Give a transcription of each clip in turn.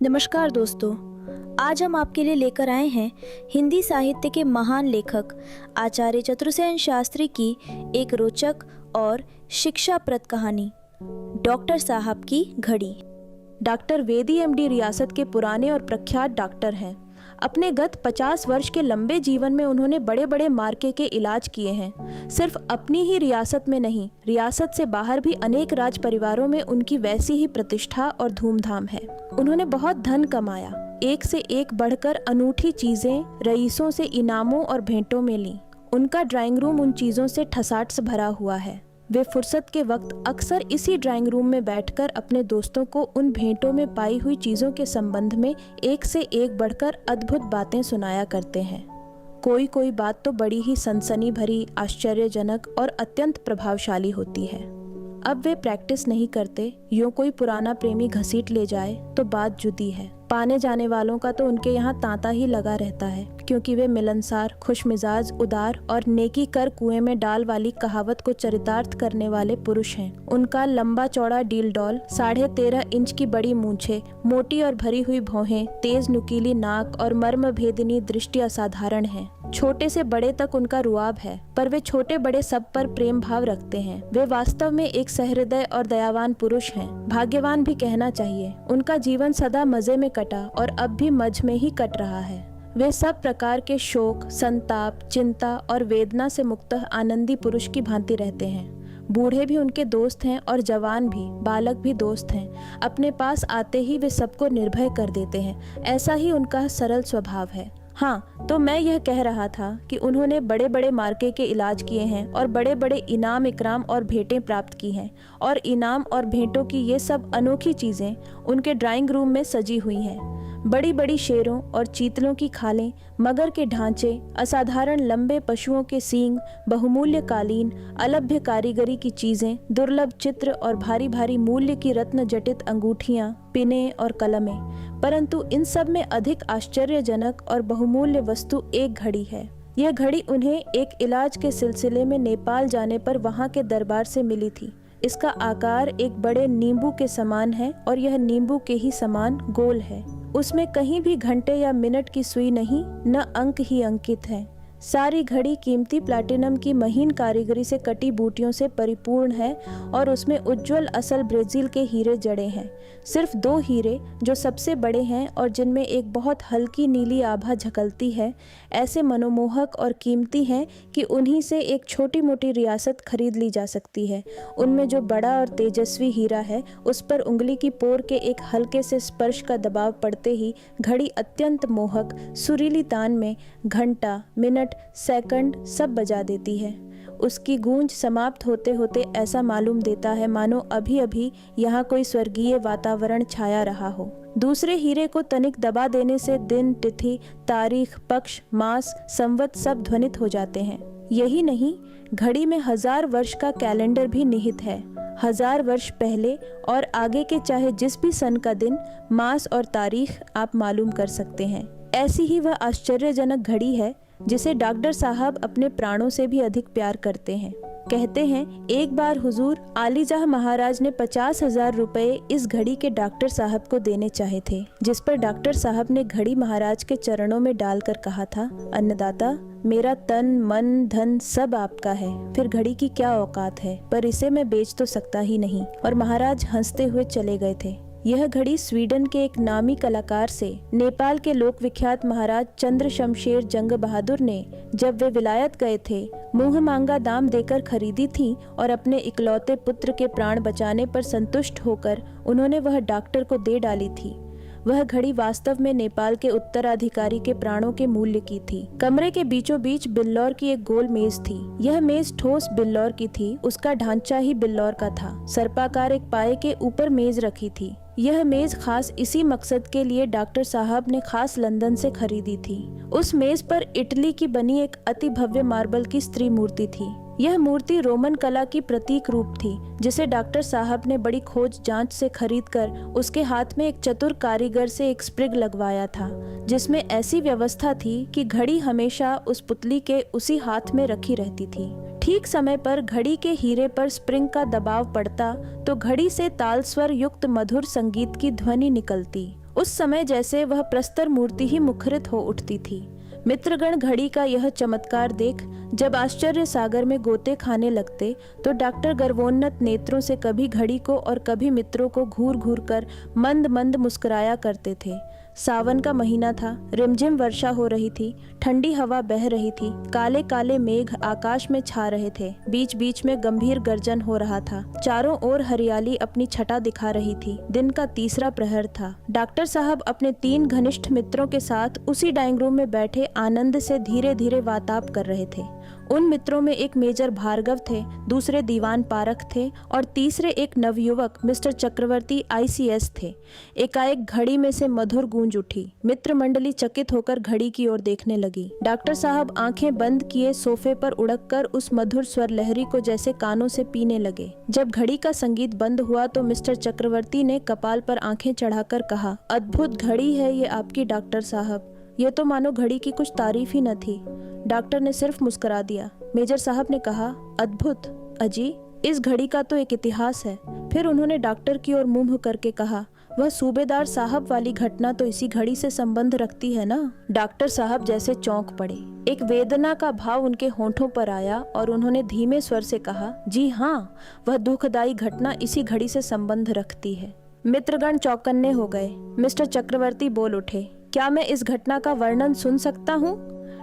नमस्कार दोस्तों, आज हम आपके लिए लेकर आए हैं हिंदी साहित्य के महान लेखक आचार्य चतुरसेन शास्त्री की एक रोचक और शिक्षाप्रद कहानी, डॉक्टर साहब की घड़ी। डॉक्टर वेदी एमडी रियासत के पुराने और प्रख्यात डॉक्टर हैं। अपने गत 50 वर्ष के लंबे जीवन में उन्होंने बड़े बड़े मार्के के इलाज किए हैं। सिर्फ अपनी ही रियासत में नहीं, रियासत से बाहर भी अनेक राज परिवारों में उनकी वैसी ही प्रतिष्ठा और धूमधाम है। उन्होंने बहुत धन कमाया, एक से एक बढ़कर अनूठी चीजें रईसों से इनामों और भेंटों में ली। उनका ड्राइंग रूम उन चीजों से ठसाठ से भरा हुआ है। वे फुर्सत के वक्त अक्सर इसी ड्राइंग रूम में बैठकर अपने दोस्तों को उन भेंटों में पाई हुई चीज़ों के संबंध में एक से एक बढ़कर अद्भुत बातें सुनाया करते हैं। कोई कोई बात तो बड़ी ही सनसनी भरी, आश्चर्यजनक और अत्यंत प्रभावशाली होती है। अब वे प्रैक्टिस नहीं करते, यूँ कोई पुराना प्रेमी घसीट ले जाए तो बात जुदी है। पाने जाने वालों का तो उनके यहाँ तांता ही लगा रहता है, क्योंकि वे मिलनसार, खुशमिजाज, उदार और नेकी कर कुएं में डाल वाली कहावत को चरितार्थ करने वाले पुरुष हैं। उनका लंबा चौड़ा डील डॉल, 13.5 इंच की बड़ी मूंछें, मोटी और भरी हुई भौहें, तेज नुकीली नाक और मर्म भेदिनी दृष्टि असाधारण है। छोटे से बड़े तक उनका रुआब है, पर वे छोटे बड़े सब पर प्रेम भाव रखते हैं। वे वास्तव में एक सहृदय और दयावान पुरुष हैं, भाग्यवान भी कहना चाहिए। उनका जीवन सदा मजे में कटा और अब भी मज में ही कट रहा है। वे सब प्रकार के शोक, संताप, चिंता और वेदना से मुक्त आनंदी पुरुष की भांति रहते हैं। बूढ़े भी उनके दोस्त हैं और जवान भी, बालक भी दोस्त हैं। अपने पास आते ही वे सबको निर्भय कर देते हैं। ऐसा ही उनका सरल स्वभाव है। हाँ, तो मैं यह कह रहा था कि उन्होंने बड़े बड़े मार्के के इलाज किए हैं और बड़े बड़े इनाम, इकराम और भेंटें प्राप्त की हैं, और इनाम और भेंटों की ये सब अनोखी चीज़ें उनके ड्राइंग रूम में सजी हुई हैं। बड़ी बड़ी शेरों और चीतलों की खालें, मगर के ढांचे, असाधारण लंबे पशुओं के सींग, बहुमूल्य कालीन, अलभ्य कारीगरी की चीज़ें, दुर्लभ चित्र और भारी भारी मूल्य की रत्न जटित अंगूठियाँ, पिने और कलमें। परंतु इन सब में अधिक आश्चर्यजनक और बहुमूल्य वस्तु एक घड़ी है। यह घड़ी उन्हें एक इलाज के सिलसिले में नेपाल जाने पर वहाँ के दरबार से मिली थी। इसका आकार एक बड़े नींबू के समान है और यह नींबू के ही समान गोल है। उसमें कहीं भी घंटे या मिनट की सुई नहीं, न अंक ही अंकित है। सारी घड़ी कीमती प्लैटिनम की महीन कारीगरी से कटी बूटियों से परिपूर्ण है और उसमें उज्जवल असल ब्राजील के हीरे जड़े हैं। सिर्फ 2 हीरे जो सबसे बड़े हैं और जिनमें एक बहुत हल्की नीली आभा झकलती है, ऐसे मनोमोहक और कीमती हैं कि उन्हीं से एक छोटी मोटी रियासत खरीद ली जा सकती है। उनमें जो बड़ा और तेजस्वी हीरा है, उस पर उंगली की पोर के एक हल्के से स्पर्श का दबाव पड़ते ही घड़ी अत्यंत मोहक, सुरीली तान में घंटा, मिनट, सेकंड सब बजा देती है। उसकी गूंज समाप्त होते होते ऐसा मालूम देता है मानो अभी अभी यहाँ कोई स्वर्गीय वातावरण छाया रहा हो। दूसरे हीरे को तनिक दबा देने से दिन, तिथि, तारीख, पक्ष, मास, संवत सब ध्वनित हो जाते हैं। यही नहीं, घड़ी में 1000 वर्ष का कैलेंडर भी निहित है। 1000 वर्ष पहले और आगे के चाहे जिस भी सन का दिन, मास और तारीख आप मालूम कर सकते हैं। ऐसी ही वह आश्चर्यजनक घड़ी है जिसे डॉक्टर साहब अपने प्राणों से भी अधिक प्यार करते हैं। कहते हैं, एक बार हुजूर आलीजाह महाराज ने 50,000 रुपये इस घड़ी के डॉक्टर साहब को देने चाहे थे, जिस पर डॉक्टर साहब ने घड़ी महाराज के चरणों में डालकर कहा था, अन्नदाता, मेरा तन, मन, धन सब आपका है, फिर घड़ी की क्या औकात है, पर इसे मैं बेच तो सकता ही नहीं। और महाराज हंसते हुए चले गए थे। यह घड़ी स्वीडन के एक नामी कलाकार से नेपाल के लोक विख्यात महाराज चंद्र शमशेर जंग बहादुर ने, जब वे विलायत गए थे, मुंह मांगा दाम देकर खरीदी थी और अपने इकलौते पुत्र के प्राण बचाने पर संतुष्ट होकर उन्होंने वह डॉक्टर को दे डाली थी। वह घड़ी वास्तव में नेपाल के उत्तराधिकारी के प्राणों के मूल्य की थी। कमरे के बीचों बीच बिल्लौर की एक गोल मेज थी। यह मेज ठोस बिल्लौर की थी, उसका ढांचा ही बिल्लौर का था। सर्पाकार एक पाए के ऊपर मेज रखी थी। यह मेज खास इसी मकसद के लिए डॉक्टर साहब ने खास लंदन से खरीदी थी। उस मेज पर इटली की बनी एक अति भव्य मार्बल की स्त्री मूर्ति थी। यह मूर्ति रोमन कला की प्रतीक रूप थी, जिसे डॉक्टर साहब ने बड़ी खोज जांच से खरीदकर उसके हाथ में एक चतुर कारीगर से एक स्प्रिग लगवाया था, जिसमें ऐसी व्यवस्था थी कि घड़ी हमेशा उस पुतली के उसी हाथ में रखी रहती थी। ठीक समय पर घड़ी के हीरे पर स्प्रिंग का दबाव पड़ता तो घड़ी से ताल स्वर युक्त मधुर संगीत की ध्वनि निकलती। उस समय जैसे वह प्रस्तर मूर्ति ही मुखरित हो उठती थी। मित्रगण घड़ी का यह चमत्कार देख जब आश्चर्य सागर में गोते खाने लगते तो डॉक्टर गर्वोन्नत नेत्रों से कभी घड़ी को और कभी मित्रों को घूर घूर कर मंद मंद मुस्कुराया करते थे। सावन का महीना था, रिमझिम वर्षा हो रही थी, ठंडी हवा बह रही थी, काले काले मेघ आकाश में छा रहे थे, बीच बीच में गंभीर गर्जन हो रहा था, चारों ओर हरियाली अपनी छटा दिखा रही थी। दिन का तीसरा प्रहर था। डॉक्टर साहब अपने 3 घनिष्ठ मित्रों के साथ उसी डाइंग रूम में बैठे आनंद से धीरे धीरे वार्तालाप कर रहे थे। उन मित्रों में एक मेजर भार्गव थे, दूसरे दीवान पारख थे और तीसरे एक नवयुवक मिस्टर चक्रवर्ती ICS थे। एकाएक घड़ी में से मधुर गूंज उठी। मित्र मंडली चकित होकर घड़ी की ओर देखने लगी। डॉक्टर साहब आंखें बंद किए सोफे पर उड़ककर उस मधुर स्वर लहरी को जैसे कानों से पीने लगे। जब घड़ी का संगीत बंद हुआ तो मिस्टर चक्रवर्ती ने कपाल पर आंखें चढ़ाकर कहा, अद्भुत घड़ी है ये आपकी डॉक्टर साहब। ये तो मानो घड़ी की कुछ तारीफ ही न थी। डॉक्टर ने सिर्फ मुस्कुरा दिया। मेजर साहब ने कहा, अद्भुत? अजी, इस घड़ी का तो एक इतिहास है। फिर उन्होंने डॉक्टर की ओर मुंह करके कहा, वह सूबेदार साहब वाली घटना तो इसी घड़ी से संबंध रखती है ना? डॉक्टर साहब जैसे चौंक पड़े। एक वेदना का भाव उनके होंठों पर आया और उन्होंने धीमे स्वर से कहा, जी हाँ, वह दुखदायी घटना इसी घड़ी से संबंध रखती है। मित्रगण चौकन्ने हो गए। मिस्टर चक्रवर्ती बोल उठे, क्या मैं इस घटना का वर्णन सुन सकता हूँ?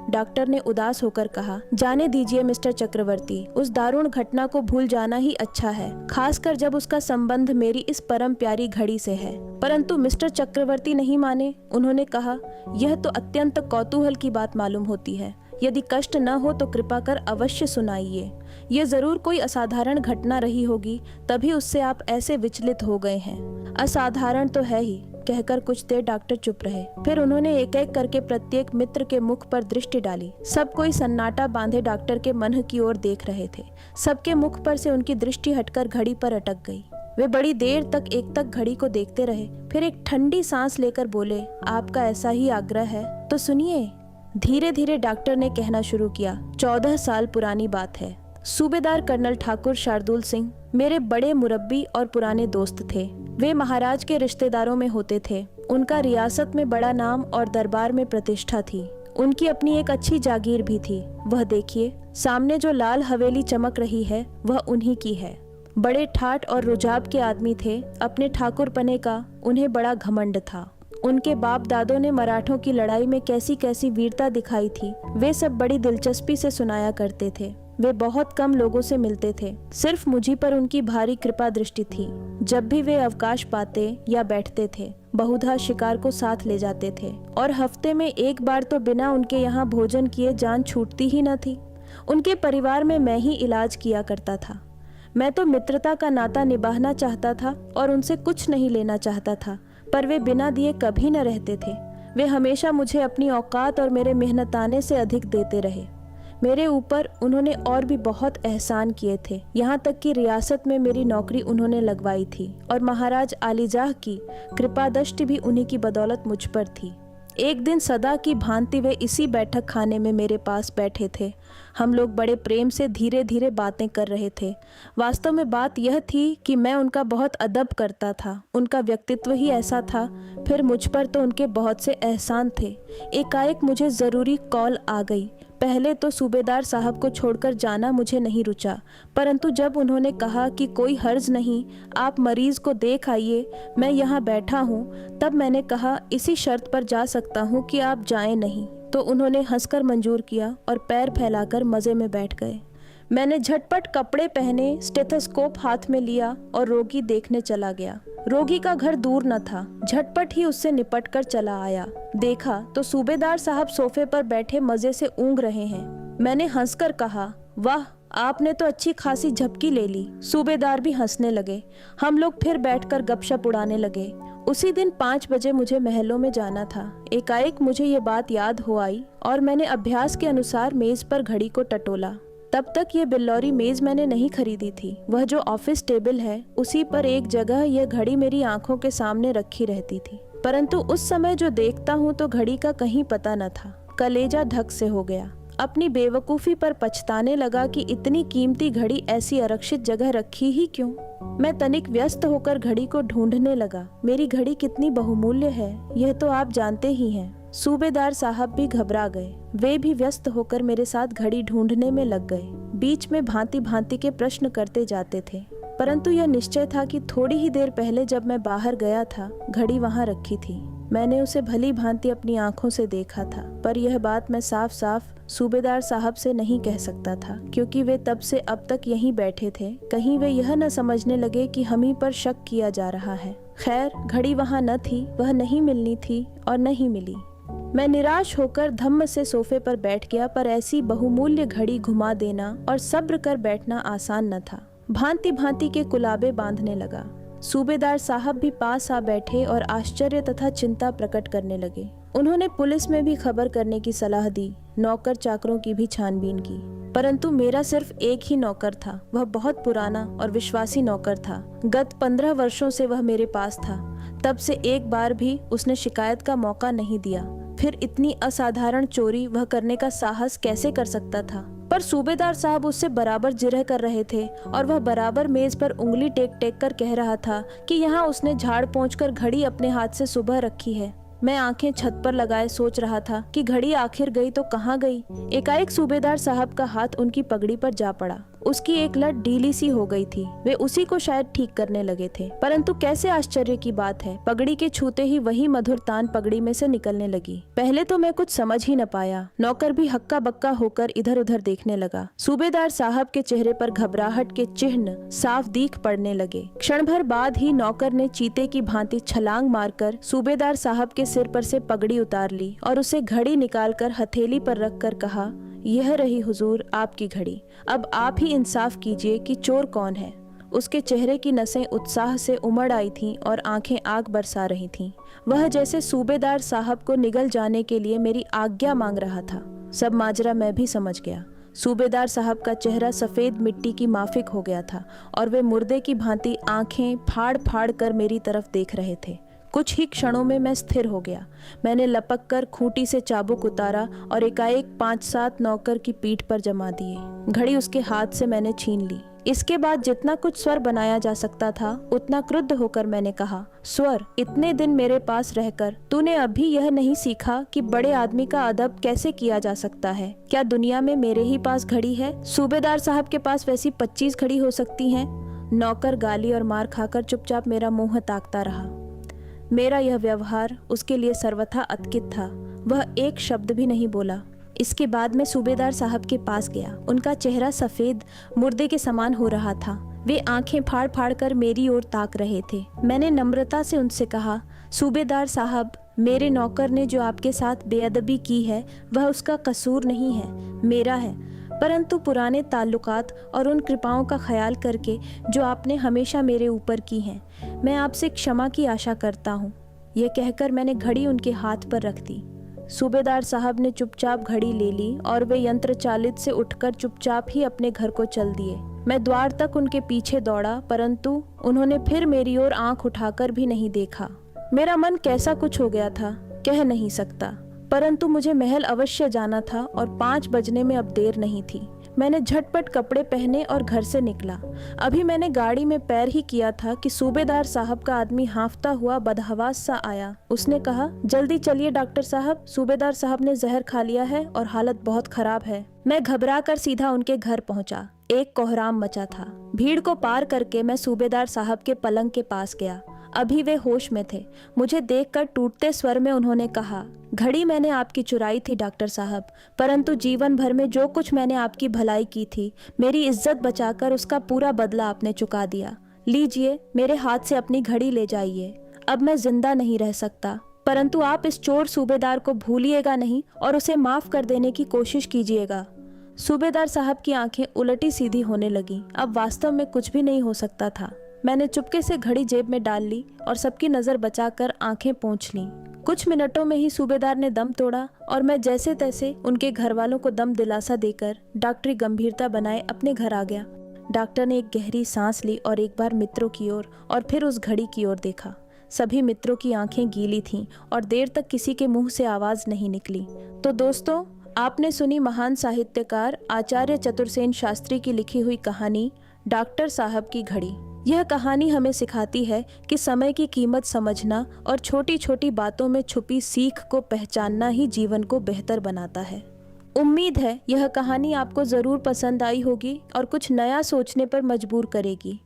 डॉक्टर ने उदास होकर कहा, जाने दीजिए मिस्टर चक्रवर्ती, उस दारुण घटना को भूल जाना ही अच्छा है, खासकर जब उसका संबंध मेरी इस परम प्यारी घड़ी से है। परंतु मिस्टर चक्रवर्ती नहीं माने। उन्होंने कहा, यह तो अत्यंत कौतूहल की बात मालूम होती है। यदि कष्ट न हो तो कृपा कर अवश्य सुनाइए। यह जरूर कोई असाधारण घटना रही होगी, तभी उससे आप ऐसे विचलित हो गए हैं। असाधारण तो है ही, कहकर कुछ देर डॉक्टर चुप रहे। फिर उन्होंने एक एक करके प्रत्येक मित्र के मुख पर दृष्टि डाली। सब कोई सन्नाटा बांधे डॉक्टर के मन की ओर देख रहे थे। सबके मुख पर से उनकी दृष्टि हटकर घड़ी पर अटक गई। वे बड़ी देर तक एक घड़ी को देखते रहे। फिर एक ठंडी सांस लेकर बोले, आपका ऐसा ही आग्रह है तो सुनिए। धीरे धीरे डॉक्टर ने कहना शुरू किया। 14 साल पुरानी बात है। सूबेदार कर्नल ठाकुर शार्दुल सिंह मेरे बड़े मुरब्बी और पुराने दोस्त थे। वे महाराज के रिश्तेदारों में होते थे। उनका रियासत में बड़ा नाम और दरबार में प्रतिष्ठा थी। उनकी अपनी एक अच्छी जागीर भी थी। वह देखिए, सामने जो लाल हवेली चमक रही है वह उन्हीं की है। बड़े ठाठ और रुझाब के आदमी थे। अपने ठाकुर पने का उन्हें बड़ा घमंड था। उनके बाप दादों ने मराठों की लड़ाई में कैसी कैसी वीरता दिखाई थी, वे सब बड़ी दिलचस्पी से सुनाया करते थे। वे बहुत कम लोगों से मिलते थे। सिर्फ मुझी पर उनकी भारी कृपा दृष्टि थी। जब भी वे अवकाश पाते या बैठते थे, बहुधा शिकार को साथ ले जाते थे और हफ्ते में एक बार तो बिना उनके यहाँ भोजन किए जान छूटती ही न थी। उनके परिवार में मैं ही इलाज किया करता था। मैं तो मित्रता का नाता निभाना चाहता था और उनसे कुछ नहीं लेना चाहता था, पर वे बिना दिए कभी न रहते थे। वे हमेशा मुझे अपनी औकात और मेरे मेहनताने से अधिक देते रहे। मेरे ऊपर उन्होंने और भी बहुत एहसान किए थे। यहाँ तक कि रियासत में मेरी नौकरी उन्होंने लगवाई थी और महाराज आलीजाह की कृपा दृष्टि भी उन्हीं की बदौलत मुझ पर थी। एक दिन सदा की भांति वे इसी बैठक खाने में मेरे पास बैठे थे। हम लोग बड़े प्रेम से धीरे धीरे बातें कर रहे थे। वास्तव में बात यह थी कि मैं उनका बहुत अदब करता था। उनका व्यक्तित्व ही ऐसा था। फिर मुझ पर तो उनके बहुत से एहसान थे। एकाएक मुझे ज़रूरी कॉल आ गई। पहले तो सूबेदार साहब को छोड़कर जाना मुझे नहीं रुचा, परंतु जब उन्होंने कहा कि कोई हर्ज नहीं, आप मरीज को देख आइए, मैं यहाँ बैठा हूँ, तब मैंने कहा इसी शर्त पर जा सकता हूँ कि आप जाएं नहीं। तो उन्होंने हंसकर मंजूर किया और पैर फैलाकर मज़े में बैठ गए। मैंने झटपट कपड़े पहने, स्टेथोस्कोप हाथ में लिया और रोगी देखने चला गया। रोगी का घर दूर न था। झटपट ही उससे निपट कर चला आया। देखा तो सूबेदार साहब सोफे पर बैठे मजे से ऊँघ रहे हैं। मैंने हंसकर कहा, वाह, आपने तो अच्छी खासी झपकी ले ली। सूबेदार भी हंसने लगे। हम लोग फिर बैठकर गपशप उड़ाने लगे। उसी दिन 5 बजे मुझे महलों में जाना था। एकाएक मुझे ये बात याद हो आई और मैंने अभ्यास के अनुसार मेज पर घड़ी को टटोला। तब तक ये बिल्लौरी मेज मैंने नहीं खरीदी थी। वह जो ऑफिस टेबल है, उसी पर एक जगह यह घड़ी मेरी आंखों के सामने रखी रहती थी। परंतु उस समय जो देखता हूँ तो घड़ी का कहीं पता न था। कलेजा धक से हो गया। अपनी बेवकूफ़ी पर पछताने लगा कि इतनी कीमती घड़ी ऐसी आरक्षित जगह रखी ही क्यों। मैं तनिक व्यस्त होकर घड़ी को ढूंढने लगा। मेरी घड़ी कितनी बहुमूल्य है यह तो आप जानते ही हैं। सूबेदार साहब भी घबरा गए। वे भी व्यस्त होकर मेरे साथ घड़ी ढूंढने में लग गए। बीच में भांति भांति के प्रश्न करते जाते थे, परंतु यह निश्चय था कि थोड़ी ही देर पहले जब मैं बाहर गया था घड़ी वहां रखी थी। मैंने उसे भली भांति अपनी आंखों से देखा था, पर यह बात मैं साफ साफ सूबेदार साहब से नहीं कह सकता था, क्योंकि वे तब से अब तक यहीं बैठे थे। कहीं वे यह न समझने लगे कि हम ही पर शक किया जा रहा है। खैर, घड़ी वहां न थी, वह नहीं मिलनी थी और नहीं मिली। मैं निराश होकर धम्म से सोफे पर बैठ गया, पर ऐसी बहुमूल्य घड़ी घुमा देना और सब्र कर बैठना आसान न था। भांति भांति के कुलाबे बांधने लगा। सूबेदार साहब भी पास आ बैठे और आश्चर्य तथा चिंता प्रकट करने लगे। उन्होंने पुलिस में भी खबर करने की सलाह दी, नौकर चाकरों की भी छानबीन की, परंतु मेरा सिर्फ एक ही नौकर था। वह बहुत पुराना और विश्वासी नौकर था। गत 15 वर्षों से वह मेरे पास था। तब से एक बार भी उसने शिकायत का मौका नहीं दिया। फिर इतनी असाधारण चोरी वह करने का साहस कैसे कर सकता था? पर सूबेदार साहब उससे बराबर जिरह कर रहे थे और वह बराबर मेज पर उंगली टेक टेक कर कह रहा था कि यहाँ उसने झाड़ पोंछकर घड़ी अपने हाथ से सुबह रखी है। मैं आंखें छत पर लगाए सोच रहा था कि घड़ी आखिर गई तो कहाँ गई। एकाएक सूबेदार साहब का हाथ उनकी पगड़ी पर जा पड़ा। उसकी एक लट ढीली सी हो गई थी। वे उसी को शायद ठीक करने लगे थे, परंतु कैसे आश्चर्य की बात है, पगड़ी के छूते ही वही मधुर तान पगड़ी में से निकलने लगी। पहले तो मैं कुछ समझ ही न पाया। नौकर भी हक्का बक्का होकर इधर उधर देखने लगा। सूबेदार साहब के चेहरे पर घबराहट के चिन्ह साफ दिख पड़ने लगे। क्षण भर बाद ही नौकर ने चीते की भांति छलांग मारकर सूबेदार साहब के सिर पर से पगड़ी उतार ली और उसे घड़ी निकालकर हथेली पर रखकर कहा, यह रही हुजूर आपकी घड़ी। अब आप ही इंसाफ कीजिए कि चोर कौन है। उसके चेहरे की नसें उत्साह से उमड़ आई थीं और आंखें आग बरसा रही थीं। वह जैसे सूबेदार साहब को निगल जाने के लिए मेरी आज्ञा मांग रहा था। सब माजरा मैं भी समझ गया। सूबेदार साहब का चेहरा सफेद मिट्टी की माफिक हो गया था और वे मुर्दे की भांति आंखें फाड़ फाड़ कर मेरी तरफ देख रहे थे। कुछ ही क्षणों में मैं स्थिर हो गया। मैंने लपक कर खूंटी से चाबुक उतारा और एकाएक 5-7 नौकर की पीठ पर जमा दिए। घड़ी उसके हाथ से मैंने छीन ली। इसके बाद जितना कुछ स्वर बनाया जा सकता था उतना क्रुद्ध होकर मैंने कहा, स्वर, इतने दिन मेरे पास रहकर तूने अभी यह नहीं सीखा कि बड़े आदमी का अदब कैसे किया जा सकता है? क्या दुनिया में मेरे ही पास घड़ी है? सूबेदार साहब के पास वैसी 25 घड़ी हो सकती हैं? नौकर गाली और मार खाकर चुपचाप मेरा मुंह ताकता रहा। मेरा यह व्यवहार उसके लिए सर्वथा अतकित था। वह एक शब्द भी नहीं बोला। इसके बाद मैं सूबेदार साहब के पास गया। उनका चेहरा सफेद मुर्दे के समान हो रहा था। वे आंखें फाड़ फाड़ कर मेरी ओर ताक रहे थे। मैंने नम्रता से उनसे कहा, सूबेदार साहब, मेरे नौकर ने जो आपके साथ बेअदबी की है वह उसका कसूर नहीं है, मेरा है। परंतु पुराने ताल्लुकात और उन कृपाओं का ख्याल करके जो आपने हमेशा मेरे ऊपर की हैं, मैं आपसे क्षमा की आशा करता हूँ। यह कहकर मैंने घड़ी उनके हाथ पर रख दी। सूबेदार साहब ने चुपचाप घड़ी ले ली और वे यंत्र चालित से उठकर चुपचाप ही अपने घर को चल दिए। मैं द्वार तक उनके पीछे दौड़ा, परंतु उन्होंने फिर मेरी ओर आंख उठाकर भी नहीं देखा। मेरा मन कैसा कुछ हो गया था, कह नहीं सकता, परंतु मुझे महल अवश्य जाना था और 5 बजने में अब देर नहीं थी। मैंने झटपट कपड़े पहने और घर से निकला। अभी मैंने गाड़ी में पैर ही किया था कि सूबेदार साहब का आदमी हांफता हुआ बदहवास सा आया। उसने कहा, जल्दी चलिए डॉक्टर साहब, सूबेदार साहब ने जहर खा लिया है और हालत बहुत खराब है। मैं घबरा कर सीधा उनके घर पहुंचा। एक कोहराम मचा था। भीड़ को पार करके मैं सूबेदार साहब के पलंग के पास गया। अभी वे होश में थे। मुझे देखकर टूटते स्वर में उन्होंने कहा, घड़ी मैंने आपकी चुराई थी डॉक्टर साहब, परंतु जीवन भर में जो कुछ मैंने आपकी भलाई की थी, मेरी इज्जत बचाकर उसका पूरा बदला आपने चुका दिया। लीजिए, मेरे हाथ से अपनी घड़ी ले जाइए। अब मैं जिंदा नहीं रह सकता, परंतु आप इस चोर सूबेदार को भूलिएगा नहीं और उसे माफ कर देने की कोशिश कीजिएगा। सूबेदार साहब की आंखें उलटी सीधी होने लगी। अब वास्तव में कुछ भी नहीं हो सकता था। मैंने चुपके से घड़ी जेब में डाल ली और सबकी नजर बचाकर आंखें पोंछ लीं। कुछ मिनटों में ही सूबेदार ने दम तोड़ा और मैं जैसे तैसे उनके घर वालों को दम दिलासा देकर डॉक्टरी गंभीरता बनाए अपने घर आ गया। डॉक्टर ने एक गहरी सांस ली और एक बार मित्रों की ओर और फिर उस घड़ी की ओर देखा। सभी मित्रों की आंखें गीली थीं और देर तक किसी के मुंह से आवाज नहीं निकली। तो दोस्तों, आपने सुनी महान साहित्यकार आचार्य चतुरसेन शास्त्री की लिखी हुई कहानी डॉक्टर साहब की घड़ी। यह कहानी हमें सिखाती है कि समय की कीमत समझना और छोटी छोटी बातों में छुपी सीख को पहचानना ही जीवन को बेहतर बनाता है। उम्मीद है यह कहानी आपको ज़रूर पसंद आई होगी और कुछ नया सोचने पर मजबूर करेगी।